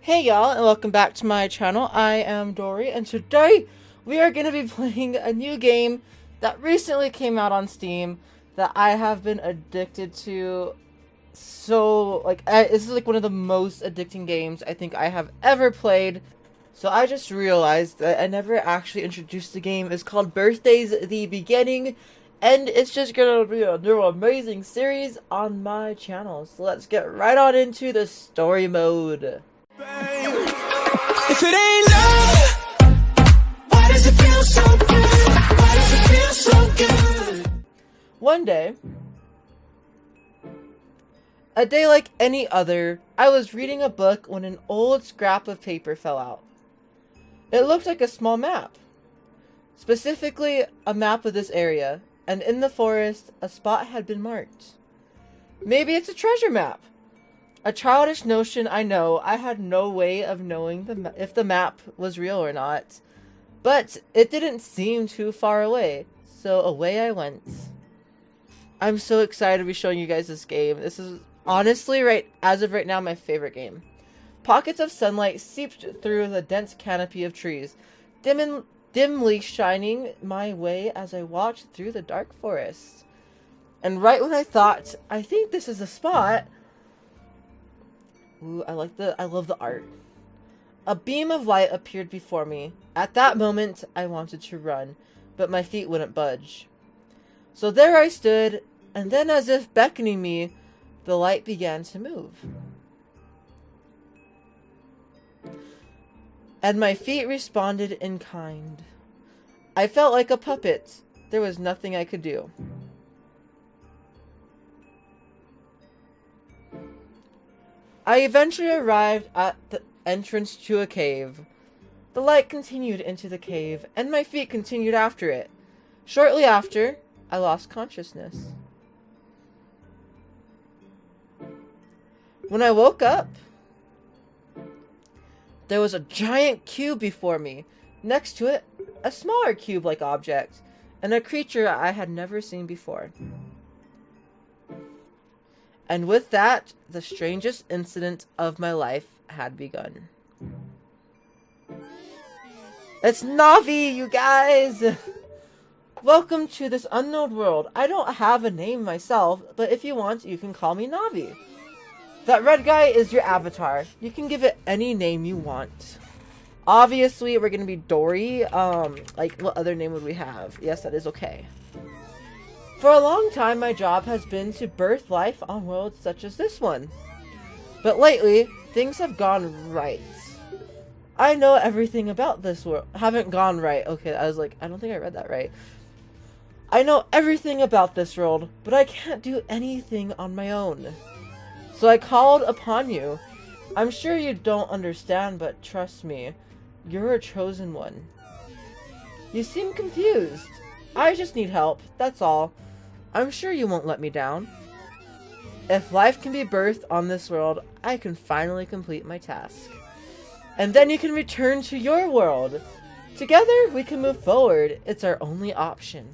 Hey y'all, and welcome back to my channel. I am Dory, and today we are going to be playing a new game that recently came out on Steam that I have been addicted to. This is like one of the most addicting games I think I have ever played. So I just realized that I never actually introduced the game. It's called Birthdays: The Beginning, and it's just gonna be a new amazing series on my channel. So let's get right on into the story mode. If it ain't love, why does it feel so good? Why does it feel so good? One day, a day like any other, I was reading a book when an old scrap of paper fell out. It looked like a small map. Specifically, a map of this area, and in the forest, a spot had been marked. Maybe it's a treasure map. A childish notion, I know. I had no way of knowing if the map was real or not. But it didn't seem too far away, so away I went. I'm so excited to be showing you guys this game. This is honestly, as of right now, my favorite game. Pockets of sunlight seeped through the dense canopy of trees, dimly shining my way as I walked through the dark forest. And right when I thought, I think this is the spot... Ooh, I love the art. A beam of light appeared before me. At that moment, I wanted to run, but my feet wouldn't budge. So there I stood, and then as if beckoning me, the light began to move. And my feet responded in kind. I felt like a puppet. There was nothing I could do. I eventually arrived at the entrance to a cave. The light continued into the cave, and my feet continued after it. Shortly after, I lost consciousness. When I woke up, there was a giant cube before me. Next to it, a smaller cube-like object, and a creature I had never seen before. And with that, the strangest incident of my life had begun. It's Navi, you guys! Welcome to this unknown world. I don't have a name myself, but if you want, you can call me Navi. That red guy is your avatar. You can give it any name you want. Obviously, we're gonna be Dory. Like, what other name would we have? Yes, that is okay. For a long time, my job has been to birth life on worlds such as this one. But lately, things have gone right. I know everything about this world. Haven't gone right. Okay, I was like, I don't think I read that right. I know everything about this world, but I can't do anything on my own. So I called upon you. I'm sure you don't understand, but trust me, you're a chosen one. You seem confused. I just need help, that's all. I'm sure you won't let me down. If life can be birthed on this world, I can finally complete my task. And then you can return to your world. Together, we can move forward. It's our only option.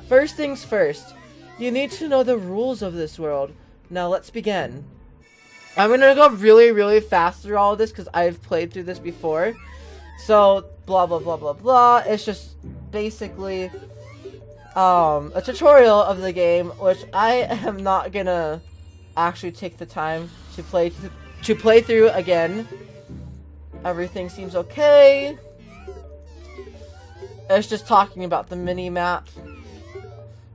First things first, you need to know the rules of this world. Now let's begin. I'm gonna go really fast through all of this because I've played through this before. So, blah blah blah blah blah. It's just basically... a tutorial of the game, which I am not gonna actually take the time to play through again. Everything seems okay. It's just talking about the mini-map.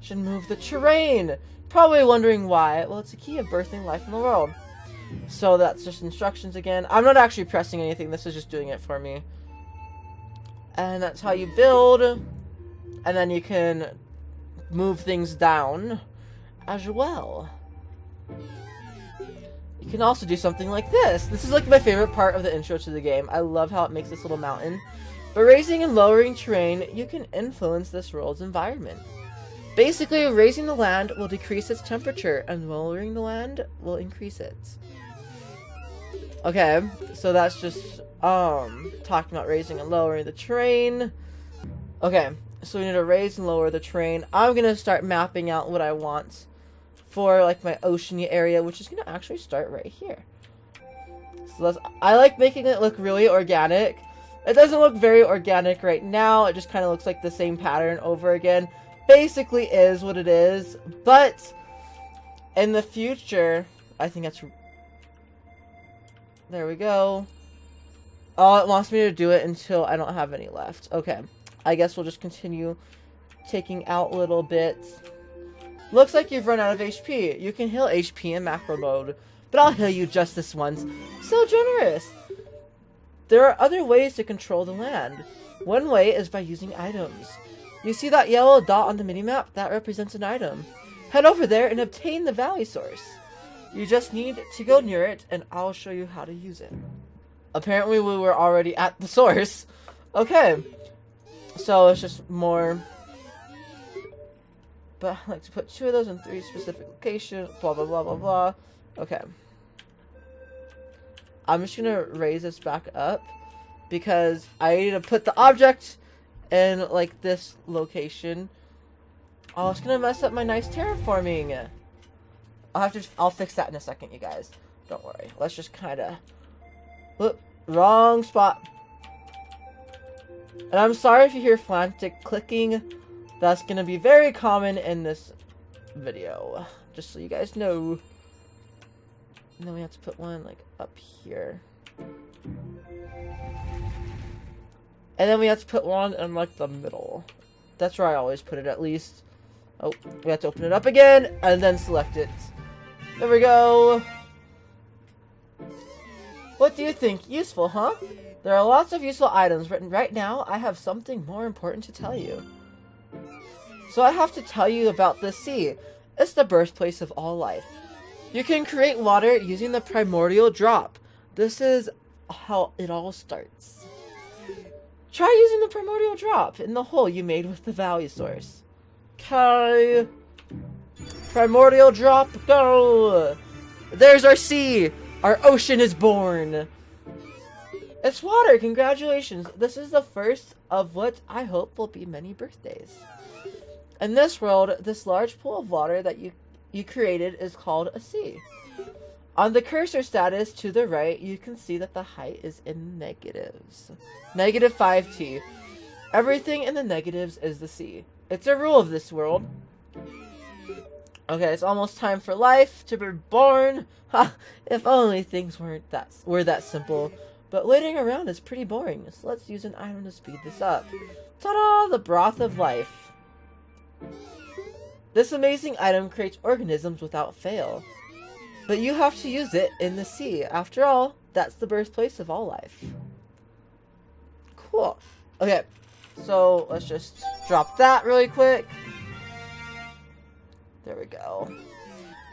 Should move the terrain. Probably wondering why. Well, it's a key of birthing life in the world. So that's just instructions again. I'm not actually pressing anything. This is just doing it for me. And that's how you build. And then you can move things down as well. You can also do something like this. This is like my favorite part of the intro to the game. I love how it makes this little mountain. By raising and lowering terrain, you can influence this world's environment. Basically, raising the land will decrease its temperature, and lowering the land will increase it. Okay, so that's just talking about raising and lowering the terrain. Okay. So we need to raise and lower the terrain. I'm going to start mapping out what I want for like my oceany area, which is going to actually start right here. So I like making it look really organic. It doesn't look very organic right now. It just kind of looks like the same pattern over again. Basically is what it is. But in the future, I think that's... There we go. Oh, it wants me to do it until I don't have any left. Okay. I guess we'll just continue taking out little bits. Looks like you've run out of HP. You can heal HP in macro mode, but I'll heal you just this once. So generous! There are other ways to control the land. One way is by using items. You see that yellow dot on the minimap? That represents an item. Head over there and obtain the Valley Source. You just need to go near it, and I'll show you how to use it. Apparently we were already at the source. Okay. So it's just more... But I like to put 2 of those in 3 specific locations. Blah, blah, blah, blah, blah. Okay. I'm just gonna raise this back up. Because I need to put the object in, like, this location. Oh, it's gonna mess up my nice terraforming. I'll fix that in a second, you guys. Don't worry. Let's just kinda... Whoop. Wrong spot. And I'm sorry if you hear frantic clicking. That's gonna be very common in this video. Just so you guys know. And then we have to put one, like, up here. And then we have to put one in, like, the middle. That's where I always put it, at least. Oh, we have to open it up again, and then select it. There we go. What do you think? Useful, huh? There are lots of useful items, but right now, I have something more important to tell you. So I have to tell you about the sea. It's the birthplace of all life. You can create water using the primordial drop. This is how it all starts. Try using the primordial drop in the hole you made with the Valley Source. Okay. Primordial drop, go! There's our sea! Our ocean is born! It's water, congratulations! This is the first of what I hope will be many birthdays. In this world, this large pool of water that you created is called a sea. On the cursor status to the right, you can see that the height is in negatives. Negative 5t. Everything in the negatives is the sea. It's a rule of this world. Okay, it's almost time for life to be born. Ha! If only things were that simple. But waiting around is pretty boring, so let's use an item to speed this up. Ta-da! The broth of life. This amazing item creates organisms without fail. But you have to use it in the sea. After all, that's the birthplace of all life. Cool. Okay, so let's just drop that really quick. There we go.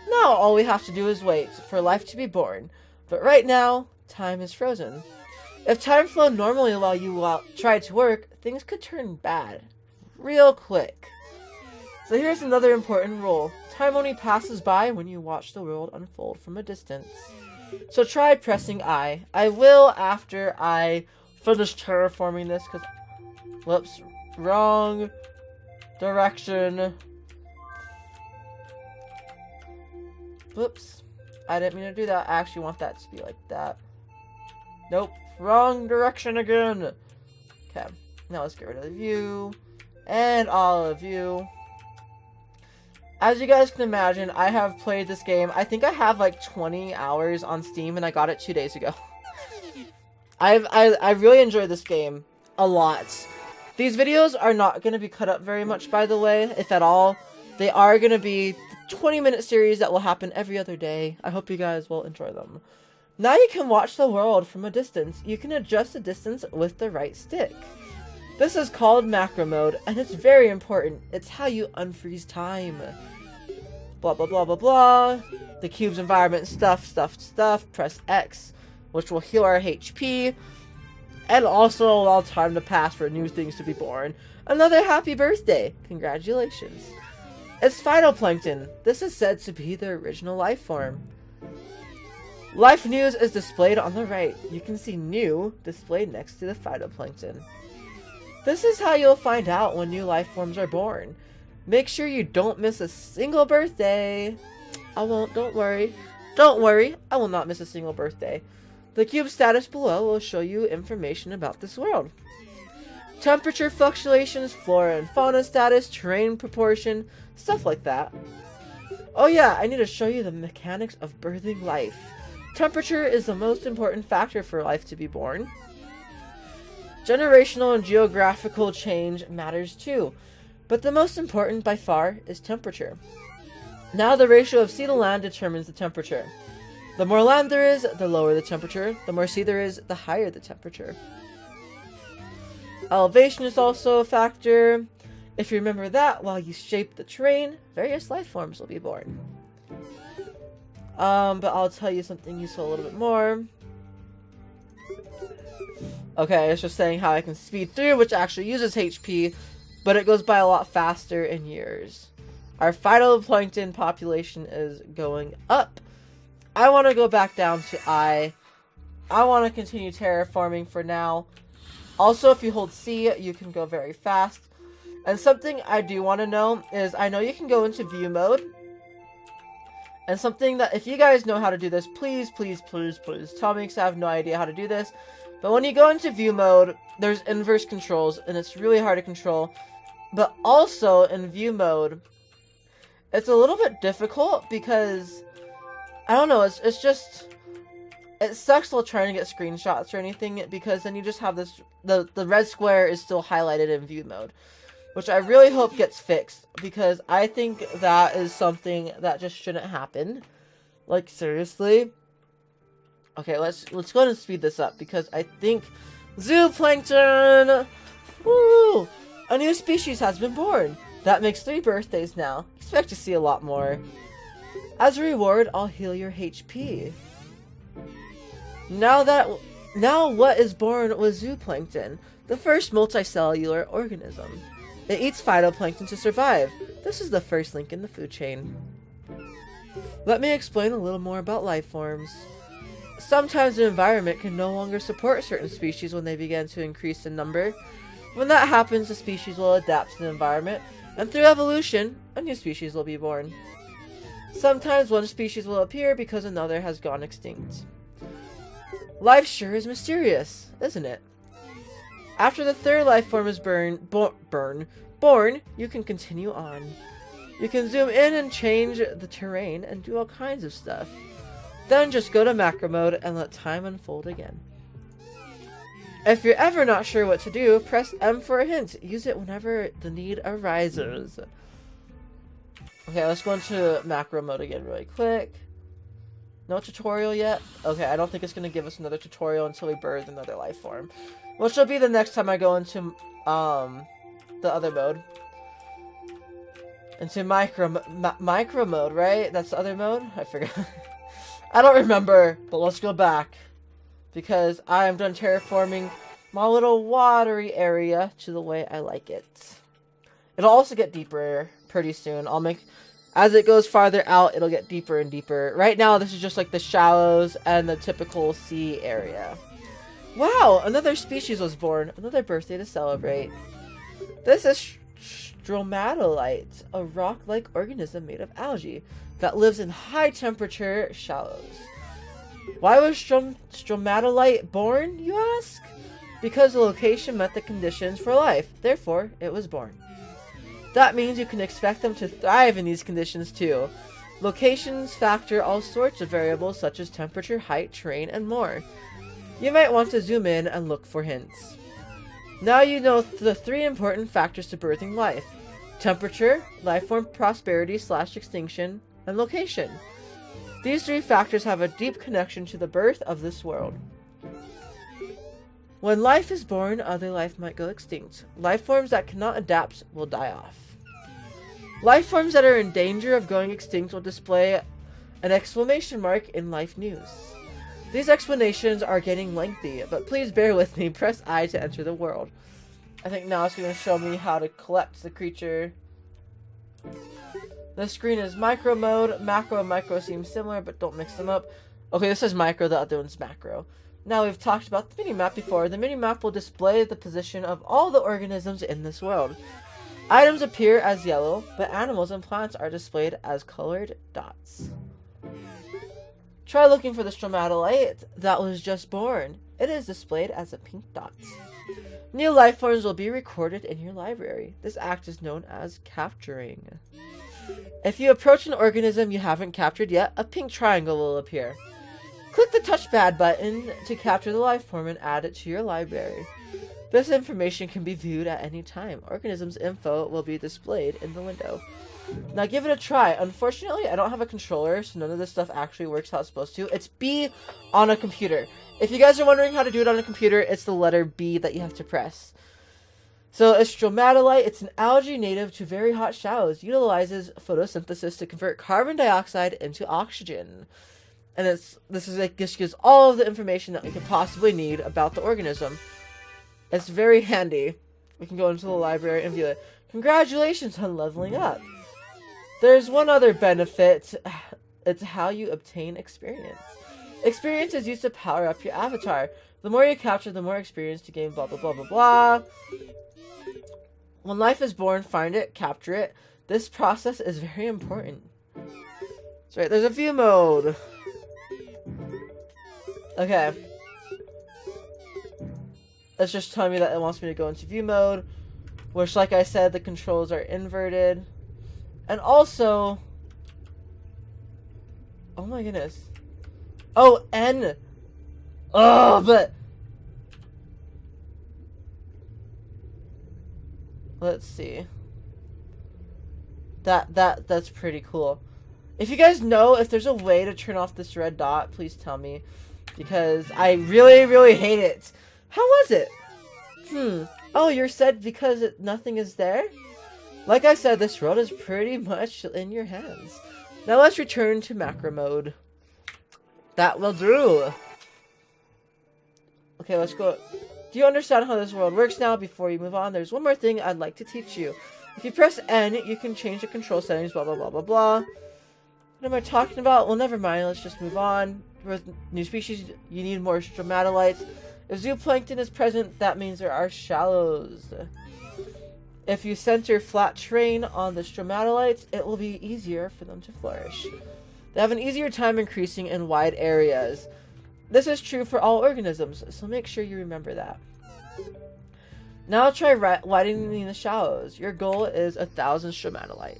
Now all we have to do is wait for life to be born. But right now, time is frozen. If time flowed normally while you tried to work, things could turn bad real quick. So here's another important rule. Time only passes by when you watch the world unfold from a distance. So try pressing I. I will after I finish terraforming this, because... Whoops. Wrong direction. Whoops. I didn't mean to do that. I actually want that to be like that. Nope. Wrong direction again. Okay. Now let's get rid of the view. And all of you. As you guys can imagine, I have played this game. I think I have like 20 hours on Steam, and I got it 2 days ago. I really enjoyed this game a lot. These videos are not going to be cut up very much, by the way, if at all. They are going to be 20-minute series that will happen every other day. I hope you guys will enjoy them. Now you can watch the world from a distance. You can adjust the distance with the right stick. This is called macro mode, and it's very important. It's how you unfreeze time. Blah, blah, blah, blah, blah. The cube's environment stuff. Press X, which will heal our HP. And also allow time to pass for new things to be born. Another happy birthday. Congratulations. It's phytoplankton. This is said to be the original life form. Life news is displayed on the right. You can see new displayed next to the phytoplankton. This is how you'll find out when new life forms are born. Make sure you don't miss a single birthday. I won't, don't worry. Don't worry, I will not miss a single birthday. The cube status below will show you information about this world. Temperature fluctuations, flora and fauna status, terrain proportion, stuff like that. Oh yeah, I need to show you the mechanics of birthing life. Temperature is the most important factor for life to be born. Generational and geographical change matters too, but the most important by far is temperature. Now the ratio of sea to land determines the temperature. The more land there is, the lower the temperature. The more sea there is, the higher the temperature. Elevation is also a factor. If you remember that while you shape the terrain, various life forms will be born. But I'll tell you something useful a little bit more. Okay, it's just saying how I can speed through, which actually uses HP, but it goes by a lot faster in years. Our phytoplankton population is going up. I want to go back down to I. I want to continue terraforming for now. Also, if you hold C, you can go very fast. And something I do want to know is, I know you can go into view mode. And something that, if you guys know how to do this, please, please, please, please tell me, because I have no idea how to do this. But when you go into view mode, there's inverse controls, and it's really hard to control. But also, in view mode, it's a little bit difficult because, I don't know, it's just... It sucks while trying to get screenshots or anything, because then you just have this, the red square is still highlighted in view mode, which I really hope gets fixed, because I think that is something that just shouldn't happen. Like, seriously. Okay, let's go ahead and speed this up, because I think zooplankton! Woo! A new species has been born. That makes 3 birthdays now. Expect to see a lot more. As a reward, I'll heal your HP. Now what is born was zooplankton, the first multicellular organism. It eats phytoplankton to survive. This is the first link in the food chain. Let me explain a little more about life forms. Sometimes an environment can no longer support certain species when they begin to increase in number. When that happens, the species will adapt to the environment, and through evolution, a new species will be born. Sometimes one species will appear because another has gone extinct. Life sure is mysterious, isn't it? After the 3rd life form is born, you can continue on. You can zoom in and change the terrain and do all kinds of stuff. Then just go to macro mode and let time unfold again. If you're ever not sure what to do, press M for a hint. Use it whenever the need arises. Okay, let's go into macro mode again really quick. No tutorial yet? Okay, I don't think it's going to give us another tutorial until we birth another life form. Which will be the next time I go into, the other mode. Into micro mode, right? That's the other mode? I forgot. I don't remember, but let's go back. Because I am done terraforming my little watery area to the way I like it. It'll also get deeper pretty soon. As it goes farther out, it'll get deeper and deeper. Right now, this is just like the shallows and the typical sea area. Wow, another species was born. Another birthday to celebrate. This is stromatolite, a rock-like organism made of algae that lives in high-temperature shallows. Why was stromatolite born, you ask? Because the location met the conditions for life. Therefore, it was born. That means you can expect them to thrive in these conditions too. Locations factor all sorts of variables such as temperature, height, terrain, and more. You might want to zoom in and look for hints. Now you know the 3 important factors to birthing life. Temperature, life form prosperity/extinction, and location. These 3 factors have a deep connection to the birth of this world. When life is born, other life might go extinct. Life forms that cannot adapt will die off. Life forms that are in danger of going extinct will display an exclamation mark in life news. These explanations are getting lengthy, but please bear with me. Press I to enter the world. I think now it's going to show me how to collect the creature. The screen is micro mode. Macro and micro seem similar, but don't mix them up. Okay, this is micro, the other one's macro. Now we've talked about the minimap before. The minimap will display the position of all the organisms in this world. Items appear as yellow, but animals and plants are displayed as colored dots. Try looking for the stromatolite that was just born. It is displayed as a pink dot. New life forms will be recorded in your library. This act is known as capturing. If you approach an organism you haven't captured yet, a pink triangle will appear. Click the touchpad button to capture the life form and add it to your library. This information can be viewed at any time. Organism's info will be displayed in the window. Now give it a try. Unfortunately, I don't have a controller, so none of this stuff actually works how it's supposed to. It's B on a computer. If you guys are wondering how to do it on a computer, it's the letter B that you have to press. So a stromatolite, it's an algae native to very hot shallows. Utilizes photosynthesis to convert carbon dioxide into oxygen. And this gives all of the information that we could possibly need about the organism. It's very handy. We can go into the library and view it. Congratulations on leveling up. There's one other benefit. It's how you obtain experience. Experience is used to power up your avatar. The more you capture, the more experience to gain, blah, blah, blah, blah, blah. When life is born, find it, capture it. This process is very important. That's right, there's a view mode. Okay. It's just telling me that it wants me to go into view mode. Which, like I said, the controls are inverted. And also... Oh my goodness. Oh, N! Oh, but... Let's see. That's pretty cool. If you guys know if there's a way to turn off this red dot, please tell me. Because I really, really hate it. How was it? Oh, you're said because nothing is there? Like I said, this world is pretty much in your hands. Now let's return to macro mode. That will do. Okay, let's go. Do you understand how this world works now? Before you move on, there's one more thing I'd like to teach you. If you press N, you can change the control settings, blah, blah, blah, blah, blah. What am I talking about? Well, never mind. Let's just move on. With new species, you need more stromatolites. If zooplankton is present, that means there are shallows. If you center flat terrain on the stromatolites, it will be easier for them to flourish. They have an easier time increasing in wide areas. This is true for all organisms, so make sure you remember that. Now try widening the shallows. Your goal is 1,000 stromatolite.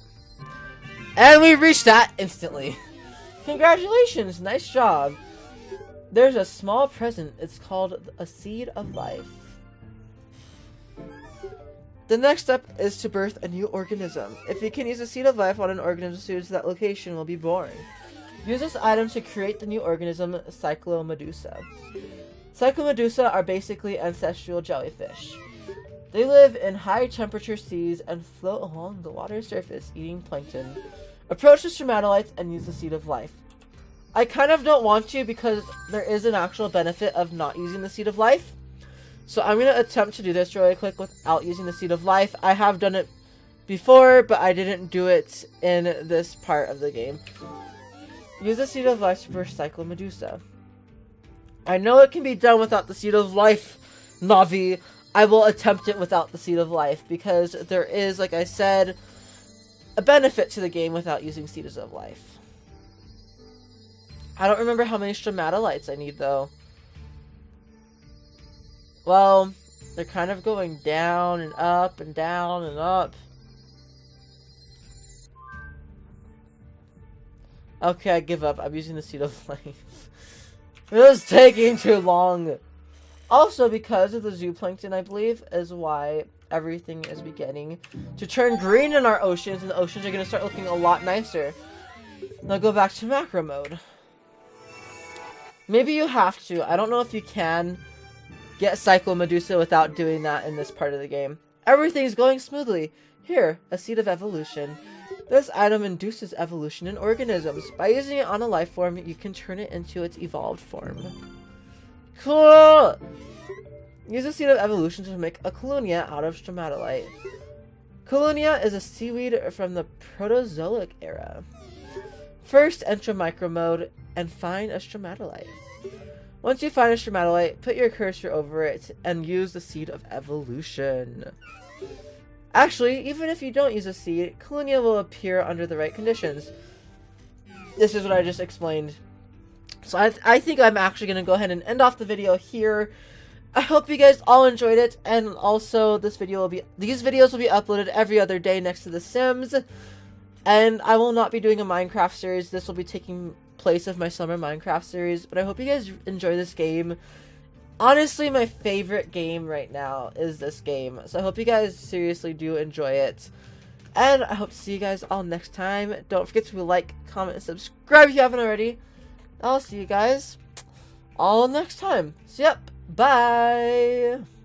And we reached that instantly. Congratulations, nice job. There's a small present. It's called a seed of life. The next step is to birth a new organism. If you can use a seed of life on an organism suited to that location, will be born. Use this item to create the new organism, Cyclomedusa. Cyclomedusa are basically ancestral jellyfish. They live in high temperature seas and float along the water's surface, eating plankton. Approach the stromatolites and use the seed of life. I kind of don't want to because there is an actual benefit of not using the seed of life. So I'm going to attempt to do this really quick without using the seed of life. I have done it before, but I didn't do it in this part of the game. Use the seed of life to birth Cyclomedusa. I know it can be done without the seed of life, Navi. I will attempt it without the seed of life because there is, like I said, a benefit to the game without using seeds of life. I don't remember how many stromatolites I need though. Well, they're kind of going down and up and down and up. Okay, I give up. I'm using the seed of life. This is taking too long. Also, because of the zooplankton, I believe, is why everything is beginning to turn green in our oceans, and the oceans are going to start looking a lot nicer. Now go back to macro mode. Maybe you have to. I don't know if you can get Cyclomedusa without doing that in this part of the game. Everything's going smoothly. Here, a seed of evolution. This item induces evolution in organisms. By using it on a life form, you can turn it into its evolved form. Cool! Use a seed of evolution to make a Colonia out of stromatolite. Colonia is a seaweed from the Proterozoic era. First, enter micro mode and find a stromatolite. Once you find a stromatolite, put your cursor over it and use the seed of evolution. Actually, even if you don't use a seed, Colonia will appear under the right conditions. This is what I just explained. So I think I'm actually going to go ahead and end off the video here. I hope you guys all enjoyed it, and also these videos will be uploaded every other day next to The Sims, and I will not be doing a Minecraft series. This will be taking place of my summer Minecraft series, but I hope you guys enjoy this game. Honestly, my favorite game right now is this game, so I hope you guys seriously do enjoy it. And I hope to see you guys all next time. Don't forget to like, comment, and subscribe if you haven't already. I'll see you guys all next time. So yep, bye!